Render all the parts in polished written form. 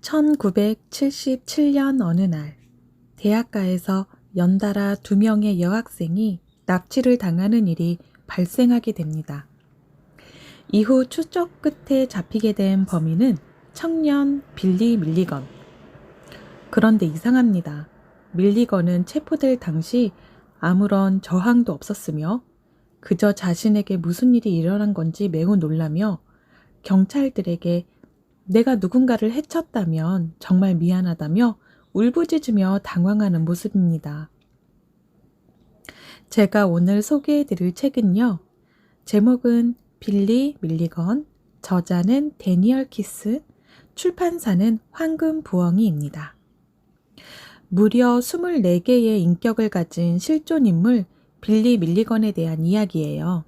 1977년 어느 날 대학가에서 연달아 2명의 여학생이 납치를 당하는 일이 발생하게 됩니다. 이후 추적 끝에 잡히게 된 범인은 청년 빌리 밀리건. 그런데 이상합니다. 밀리건은 체포될 당시 아무런 저항도 없었으며 그저 자신에게 무슨 일이 일어난 건지 매우 놀라며 경찰들에게 내가 누군가를 해쳤다면 정말 미안하다며 울부짖으며 당황하는 모습입니다. 제가 오늘 소개해드릴 책은요. 제목은 빌리 밀리건, 저자는 데니얼 키스, 출판사는 황금부엉이입니다. 무려 24개의 인격을 가진 실존인물 빌리 밀리건에 대한 이야기예요.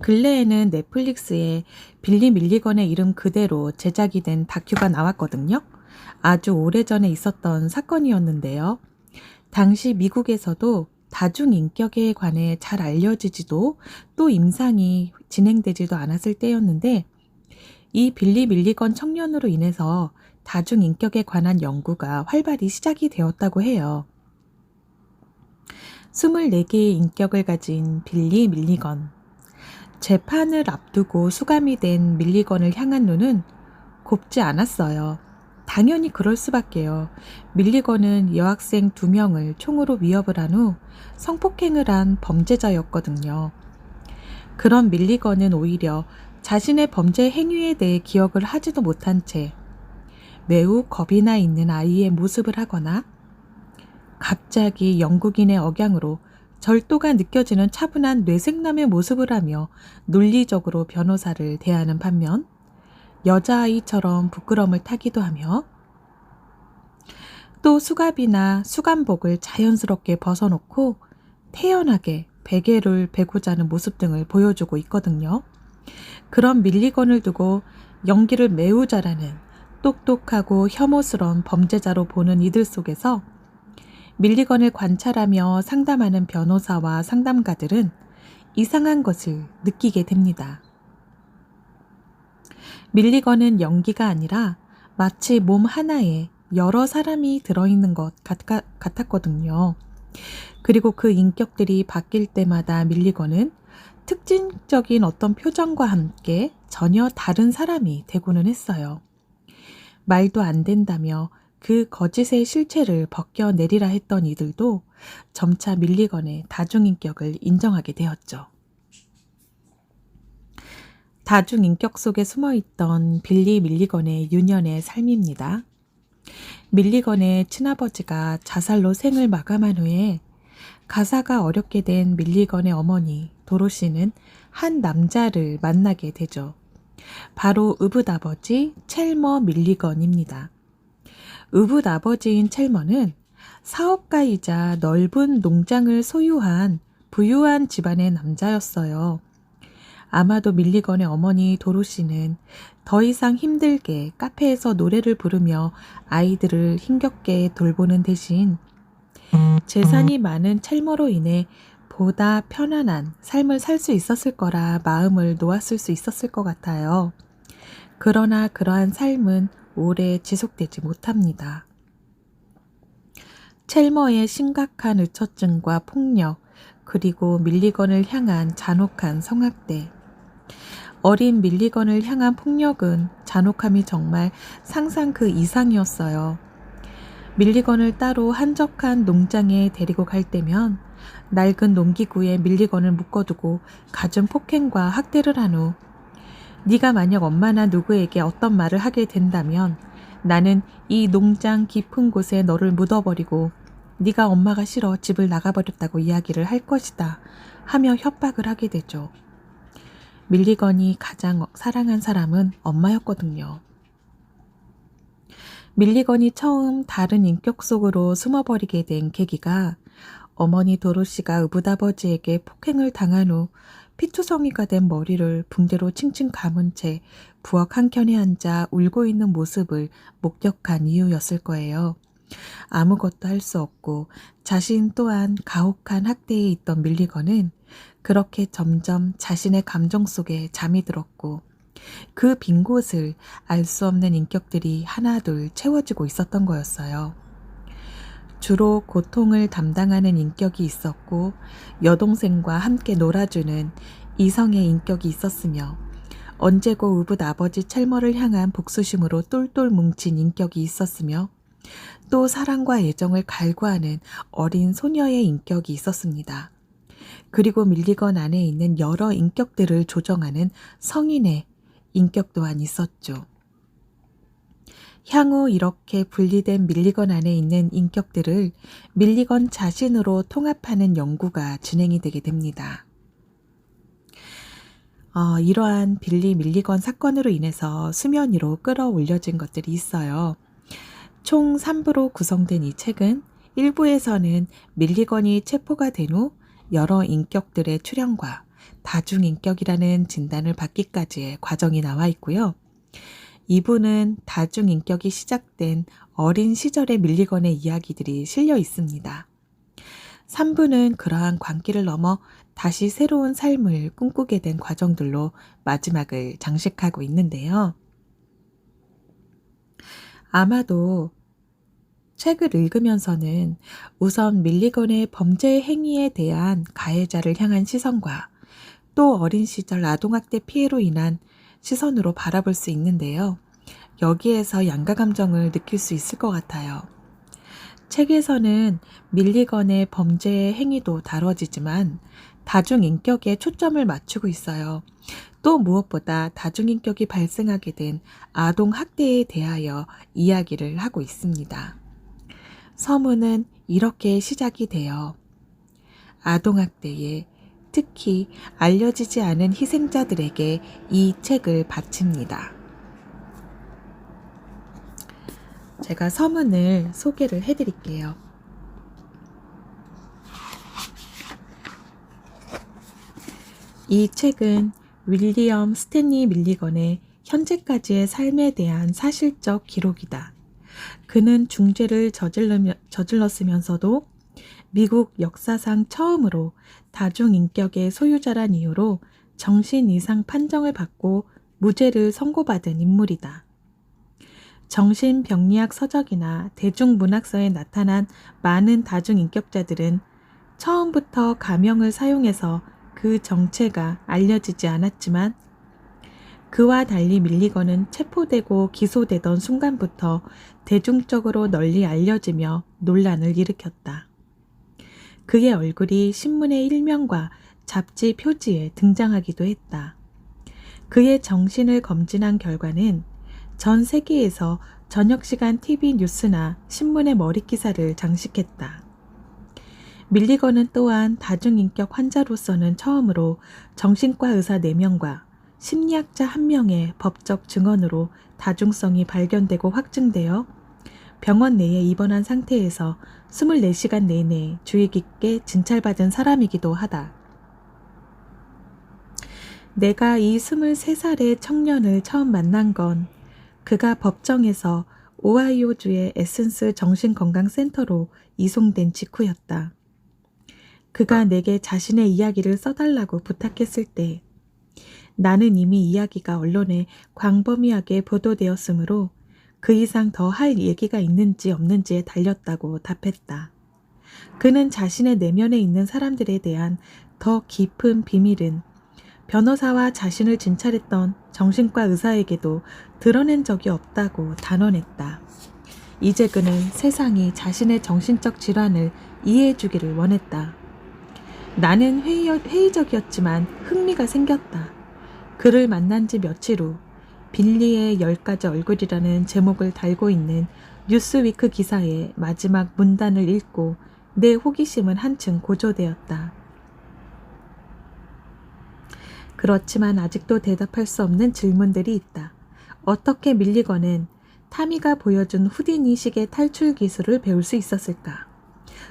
근래에는 넷플릭스에 빌리 밀리건의 이름 그대로 제작이 된 다큐가 나왔거든요. 아주 오래전에 있었던 사건이었는데요. 당시 미국에서도 다중인격에 관해 잘 알려지지도 또 임상이 진행되지도 않았을 때였는데 이 빌리 밀리건 청년으로 인해서 다중인격에 관한 연구가 활발히 시작이 되었다고 해요. 24개의 인격을 가진 빌리 밀리건. 재판을 앞두고 수감이 된 밀리건을 향한 눈은 곱지 않았어요. 당연히 그럴 수밖에요. 밀리건은 여학생 2명을 총으로 위협을 한 후 성폭행을 한 범죄자였거든요. 그런 밀리건은 오히려 자신의 범죄 행위에 대해 기억을 하지도 못한 채 매우 겁이 나 있는 아이의 모습을 하거나 갑자기 영국인의 억양으로 절도가 느껴지는 차분한 뇌생남의 모습을 하며 논리적으로 변호사를 대하는 반면 여자아이처럼 부끄러움을 타기도 하며 또 수갑이나 수감복을 자연스럽게 벗어놓고 태연하게 베개를 베고자 하는 모습 등을 보여주고 있거든요. 그런 밀리건을 두고 연기를 매우 잘하는 똑똑하고 혐오스러운 범죄자로 보는 이들 속에서 밀리건을 관찰하며 상담하는 변호사와 상담가들은 이상한 것을 느끼게 됩니다. 밀리건은 연기가 아니라 마치 몸 하나에 여러 사람이 들어있는 것 같았거든요. 그리고 그 인격들이 바뀔 때마다 밀리건은 특징적인 어떤 표정과 함께 전혀 다른 사람이 되고는 했어요. 말도 안 된다며 그 거짓의 실체를 벗겨내리라 했던 이들도 점차 밀리건의 다중인격을 인정하게 되었죠. 다중인격 속에 숨어있던 빌리 밀리건의 유년의 삶입니다. 밀리건의 친아버지가 자살로 생을 마감한 후에 가사가 어렵게 된 밀리건의 어머니 도로시는 한 남자를 만나게 되죠. 바로 의붓아버지 첼머 밀리건입니다. 의붓아버지인 첼머는 사업가이자 넓은 농장을 소유한 부유한 집안의 남자였어요. 아마도 밀리건의 어머니 도로시는 더 이상 힘들게 카페에서 노래를 부르며 아이들을 힘겹게 돌보는 대신 재산이 많은 첼머로 인해 보다 편안한 삶을 살 수 있었을 거라 마음을 놓았을 수 있었을 것 같아요. 그러나 그러한 삶은 오래 지속되지 못합니다. 첼머의 심각한 의처증과 폭력, 그리고 밀리건을 향한 잔혹한 성학대. 어린 밀리건을 향한 폭력은 잔혹함이 정말 상상 그 이상이었어요. 밀리건을 따로 한적한 농장에 데리고 갈 때면 낡은 농기구에 밀리건을 묶어두고 갖은 폭행과 학대를 한 후 네가 만약 엄마나 누구에게 어떤 말을 하게 된다면 나는 이 농장 깊은 곳에 너를 묻어버리고 네가 엄마가 싫어 집을 나가버렸다고 이야기를 할 것이다 하며 협박을 하게 되죠. 밀리건이 가장 사랑한 사람은 엄마였거든요. 밀리건이 처음 다른 인격 속으로 숨어버리게 된 계기가 어머니 도로시가 의붓아버지에게 폭행을 당한 후 피투성이가 된 머리를 붕대로 칭칭 감은 채 부엌 한켠에 앉아 울고 있는 모습을 목격한 이유였을 거예요. 아무것도 할 수 없고 자신 또한 가혹한 학대에 있던 밀리건은 그렇게 점점 자신의 감정 속에 잠이 들었고 그 빈 곳을 알 수 없는 인격들이 하나둘 채워주고 있었던 거였어요. 주로 고통을 담당하는 인격이 있었고 여동생과 함께 놀아주는 이성의 인격이 있었으며 언제고 우붓 아버지 첼머를 향한 복수심으로 똘똘 뭉친 인격이 있었으며 또 사랑과 애정을 갈구하는 어린 소녀의 인격이 있었습니다. 그리고 밀리건 안에 있는 여러 인격들을 조정하는 성인의 인격 또한 있었죠. 향후 이렇게 분리된 밀리건 안에 있는 인격들을 밀리건 자신으로 통합하는 연구가 진행이 되게 됩니다. 이러한 빌리 밀리건 사건으로 인해서 수면 위로 끌어올려진 것들이 있어요. 총 3부로 구성된 이 책은 1부에서는 밀리건이 체포가 된 후 여러 인격들의 출현과 다중인격이라는 진단을 받기까지의 과정이 나와 있고요. 2부는 다중인격이 시작된 어린 시절의 밀리건의 이야기들이 실려 있습니다. 3부는 그러한 광기를 넘어 다시 새로운 삶을 꿈꾸게 된 과정들로 마지막을 장식하고 있는데요. 아마도 책을 읽으면서는 우선 밀리건의 범죄 행위에 대한 가해자를 향한 시선과 또 어린 시절 아동학대 피해로 인한 시선으로 바라볼 수 있는데요. 여기에서 양가 감정을 느낄 수 있을 것 같아요. 책에서는 밀리건의 범죄 행위도 다뤄지지만 다중인격에 초점을 맞추고 있어요. 또 무엇보다 다중인격이 발생하게 된 아동학대에 대하여 이야기를 하고 있습니다. 서문은 이렇게 시작이 돼요. 아동학대에 특히 알려지지 않은 희생자들에게 이 책을 바칩니다. 제가 서문을 소개를 해드릴게요. 이 책은 윌리엄 스탠리 밀리건의 현재까지의 삶에 대한 사실적 기록이다. 그는 중죄를 저질렀으면서도 미국 역사상 처음으로 다중인격의 소유자란 이유로 정신 이상 판정을 받고 무죄를 선고받은 인물이다. 정신병리학 서적이나 대중문학서에 나타난 많은 다중인격자들은 처음부터 가명을 사용해서 그 정체가 알려지지 않았지만 그와 달리 밀리건은 체포되고 기소되던 순간부터 대중적으로 널리 알려지며 논란을 일으켰다. 그의 얼굴이 신문의 일면과 잡지 표지에 등장하기도 했다. 그의 정신을 검진한 결과는 전 세계에서 저녁시간 TV 뉴스나 신문의 머릿기사를 장식했다. 밀리건은 또한 다중인격 환자로서는 처음으로 정신과 의사 4명과 심리학자 1명의 법적 증언으로 다중성이 발견되고 확증되어 병원 내에 입원한 상태에서 24시간 내내 주의 깊게 진찰받은 사람이기도 하다. 내가 이 23살의 청년을 처음 만난 건 그가 법정에서 오하이오주의 에센스 정신건강센터로 이송된 직후였다. 그가 내게 자신의 이야기를 써달라고 부탁했을 때 나는 이미 이야기가 언론에 광범위하게 보도되었으므로 그 이상 더 할 얘기가 있는지 없는지에 달렸다고 답했다. 그는 자신의 내면에 있는 사람들에 대한 더 깊은 비밀은 변호사와 자신을 진찰했던 정신과 의사에게도 드러낸 적이 없다고 단언했다. 이제 그는 세상이 자신의 정신적 질환을 이해해 주기를 원했다. 나는 회의적이었지만 흥미가 생겼다. 그를 만난 지 며칠 후 빌리의 10가지 얼굴이라는 제목을 달고 있는 뉴스위크 기사의 마지막 문단을 읽고 내 호기심은 한층 고조되었다. 그렇지만 아직도 대답할 수 없는 질문들이 있다. 어떻게 밀리건은 타미가 보여준 후디니식의 탈출 기술을 배울 수 있었을까?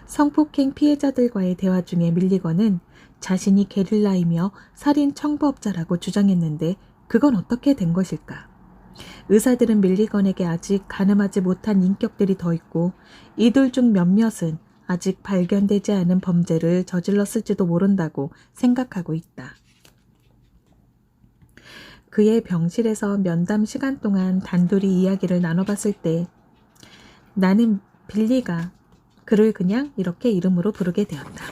성폭행 피해자들과의 대화 중에 밀리건은 자신이 게릴라이며 살인 청부업자라고 주장했는데 그건 어떻게 된 것일까? 의사들은 밀리건에게 아직 가늠하지 못한 인격들이 더 있고 이들 중 몇몇은 아직 발견되지 않은 범죄를 저질렀을지도 모른다고 생각하고 있다. 그의 병실에서 면담 시간 동안 단둘이 이야기를 나눠봤을 때 나는 빌리가 그를 그냥 이렇게 이름으로 부르게 되었다.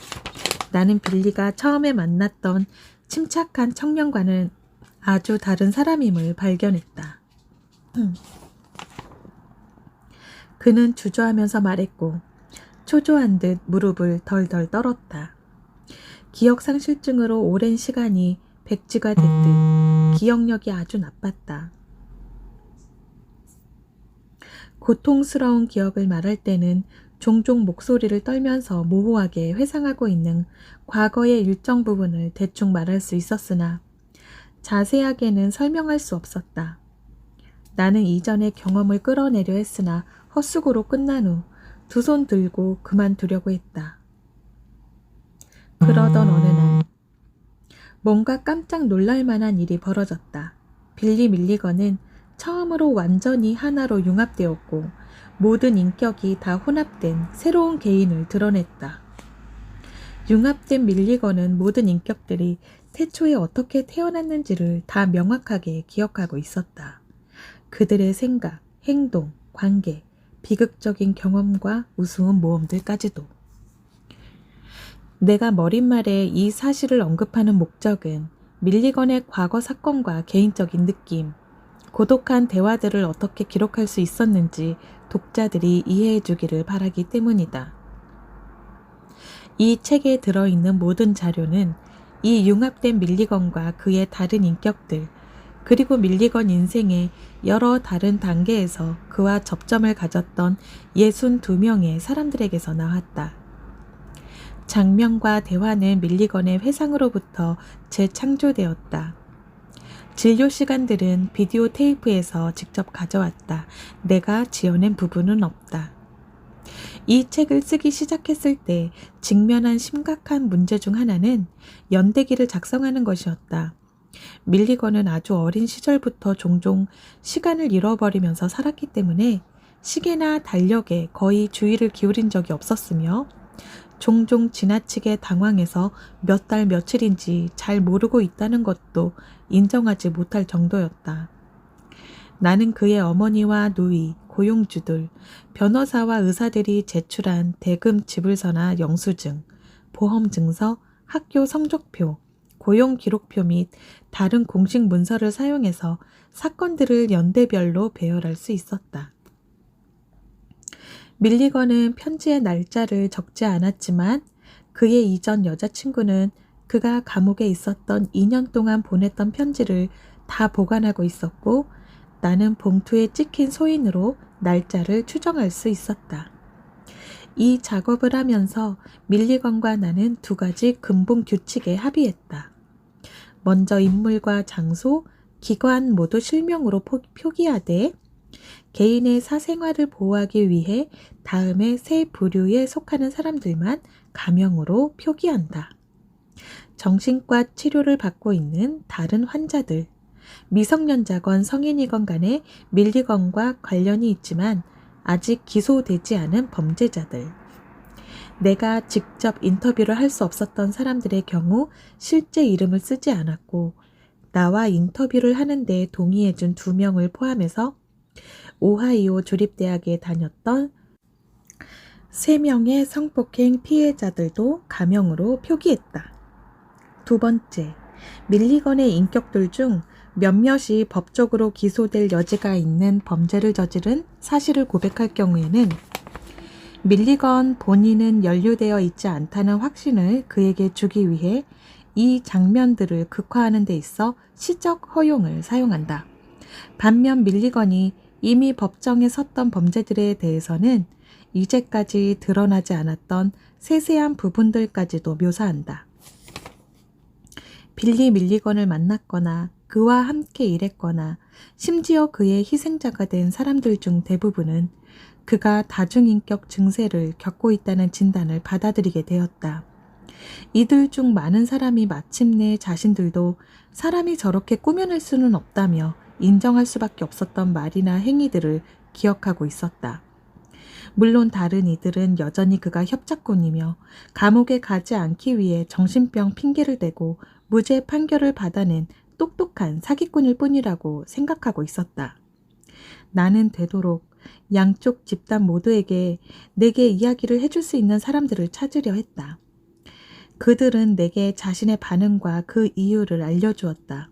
나는 빌리가 처음에 만났던 침착한 청년과는 아주 다른 사람임을 발견했다. 그는 주저하면서 말했고 초조한 듯 무릎을 덜덜 떨었다. 기억상실증으로 오랜 시간이 백지가 됐듯 기억력이 아주 나빴다. 고통스러운 기억을 말할 때는 종종 목소리를 떨면서 모호하게 회상하고 있는 과거의 일정 부분을 대충 말할 수 있었으나 자세하게는 설명할 수 없었다. 나는 이전의 경험을 끌어내려 했으나 헛수고로 끝난 후 두 손 들고 그만두려고 했다. 그러던 어느 날 뭔가 깜짝 놀랄 만한 일이 벌어졌다. 빌리 밀리건은 처음으로 완전히 하나로 융합되었고 모든 인격이 다 혼합된 새로운 개인을 드러냈다. 융합된 밀리건은 모든 인격들이 태초에 어떻게 태어났는지를 다 명확하게 기억하고 있었다. 그들의 생각, 행동, 관계, 비극적인 경험과 우스운 모험들까지도. 내가 머릿말에 이 사실을 언급하는 목적은 밀리건의 과거 사건과 개인적인 느낌, 고독한 대화들을 어떻게 기록할 수 있었는지 독자들이 이해해 주기를 바라기 때문이다. 이 책에 들어있는 모든 자료는 이 융합된 밀리건과 그의 다른 인격들, 그리고 밀리건 인생의 여러 다른 단계에서 그와 접점을 가졌던 62명의 사람들에게서 나왔다. 장면과 대화는 밀리건의 회상으로부터 재창조되었다. 진료 시간들은 비디오 테이프에서 직접 가져왔다. 내가 지어낸 부분은 없다. 이 책을 쓰기 시작했을 때 직면한 심각한 문제 중 하나는 연대기를 작성하는 것이었다. 밀리건은 아주 어린 시절부터 종종 시간을 잃어버리면서 살았기 때문에 시계나 달력에 거의 주의를 기울인 적이 없었으며 종종 지나치게 당황해서 몇 달 며칠인지 잘 모르고 있다는 것도 인정하지 못할 정도였다. 나는 그의 어머니와 누이, 고용주들, 변호사와 의사들이 제출한 대금 지불서나 영수증, 보험증서, 학교 성적표, 고용기록표 및 다른 공식 문서를 사용해서 사건들을 연대별로 배열할 수 있었다. 밀리건은 편지의 날짜를 적지 않았지만 그의 이전 여자친구는 그가 감옥에 있었던 2년 동안 보냈던 편지를 다 보관하고 있었고 나는 봉투에 찍힌 소인으로 날짜를 추정할 수 있었다. 이 작업을 하면서 밀리건과 나는 두 가지 근본 규칙에 합의했다. 먼저 인물과 장소, 기관 모두 실명으로 표기하되 개인의 사생활을 보호하기 위해 다음에 세 부류에 속하는 사람들만 가명으로 표기한다. 정신과 치료를 받고 있는 다른 환자들, 미성년자건 성인이건 간에 밀리건과 관련이 있지만 아직 기소되지 않은 범죄자들. 내가 직접 인터뷰를 할 수 없었던 사람들의 경우 실제 이름을 쓰지 않았고 나와 인터뷰를 하는데 동의해준 2명을 포함해서 오하이오 주립대학에 다녔던 3명의 성폭행 피해자들도 가명으로 표기했다. 두 번째, 밀리건의 인격들 중 몇몇이 법적으로 기소될 여지가 있는 범죄를 저지른 사실을 고백할 경우에는 밀리건 본인은 연루되어 있지 않다는 확신을 그에게 주기 위해 이 장면들을 극화하는 데 있어 시적 허용을 사용한다. 반면 밀리건이 이미 법정에 섰던 범죄들에 대해서는 이제까지 드러나지 않았던 세세한 부분들까지도 묘사한다. 빌리 밀리건을 만났거나 그와 함께 일했거나 심지어 그의 희생자가 된 사람들 중 대부분은 그가 다중인격 증세를 겪고 있다는 진단을 받아들이게 되었다. 이들 중 많은 사람이 마침내 자신들도 사람이 저렇게 꾸며낼 수는 없다며 인정할 수밖에 없었던 말이나 행위들을 기억하고 있었다. 물론 다른 이들은 여전히 그가 협작꾼이며 감옥에 가지 않기 위해 정신병 핑계를 대고 무죄 판결을 받아낸 똑똑한 사기꾼일 뿐이라고 생각하고 있었다. 나는 되도록 양쪽 집단 모두에게 내게 이야기를 해줄 수 있는 사람들을 찾으려 했다. 그들은 내게 자신의 반응과 그 이유를 알려주었다.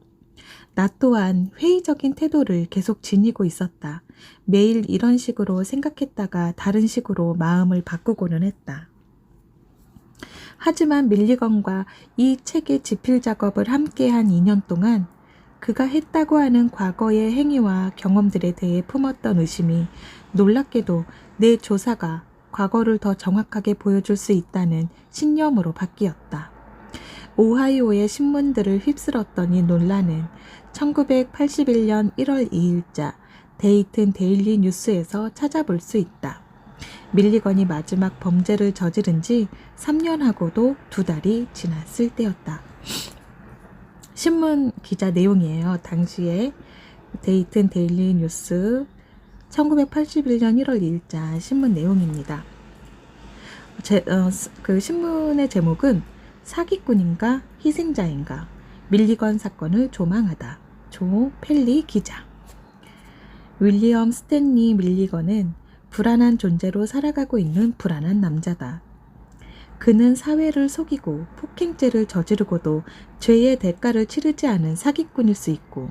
나 또한 회의적인 태도를 계속 지니고 있었다. 매일 이런 식으로 생각했다가 다른 식으로 마음을 바꾸고는 했다. 하지만 밀리건과 이 책의 집필 작업을 함께한 2년 동안 그가 했다고 하는 과거의 행위와 경험들에 대해 품었던 의심이 놀랍게도 내 조사가 과거를 더 정확하게 보여줄 수 있다는 신념으로 바뀌었다. 오하이오의 신문들을 휩쓸었던 이 논란은 1981년 1월 2일자 데이튼 데일리 뉴스에서 찾아볼 수 있다. 밀리건이 마지막 범죄를 저지른 지 3년하고도 2달이 지났을 때였다. 신문 기자 내용이에요. 당시에 데이튼 데일리 뉴스 1981년 1월 2일자 신문 내용입니다. 그 신문의 제목은 사기꾼인가 희생자인가 밀리건 사건을 조망하다. 조 펠리 기자. 윌리엄 스탠리 밀리건은 불안한 존재로 살아가고 있는 불안한 남자다. 그는 사회를 속이고 폭행죄를 저지르고도 죄의 대가를 치르지 않은 사기꾼일 수 있고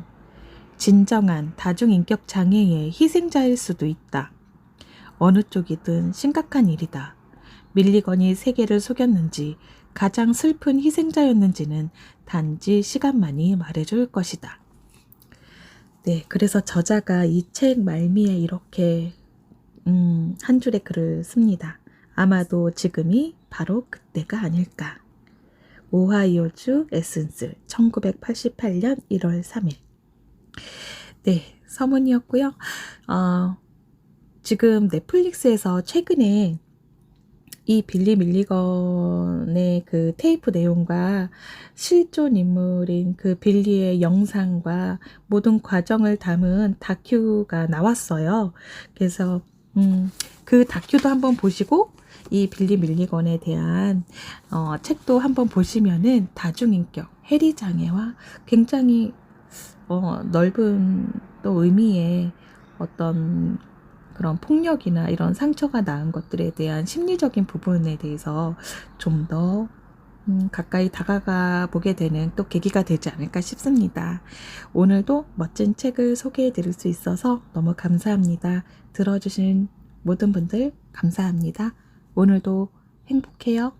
진정한 다중인격 장애의 희생자일 수도 있다. 어느 쪽이든 심각한 일이다. 밀리건이 세계를 속였는지 가장 슬픈 희생자였는지는 단지 시간만이 말해줄 것이다. 네, 그래서 저자가 이 책 말미에 이렇게 한 줄의 글을 씁니다. 아마도 지금이 바로 그때가 아닐까. 오하이오주 에센스 1988년 1월 3일. 네, 서문이었고요. 지금 넷플릭스에서 최근에 이 빌리 밀리건의 그 테이프 내용과 실존 인물인 그 빌리의 영상과 모든 과정을 담은 다큐가 나왔어요. 그래서 그 다큐도 한번 보시고 이 빌리 밀리건에 대한 책도 한번 보시면은 다중인격, 해리 장애와 굉장히 넓은 또 의미의 어떤 그런 폭력이나 이런 상처가 낳은 것들에 대한 심리적인 부분에 대해서 좀 더 가까이 다가가 보게 되는 또 계기가 되지 않을까 싶습니다. 오늘도 멋진 책을 소개해 드릴 수 있어서 너무 감사합니다. 들어주신 모든 분들 감사합니다. 오늘도 행복해요.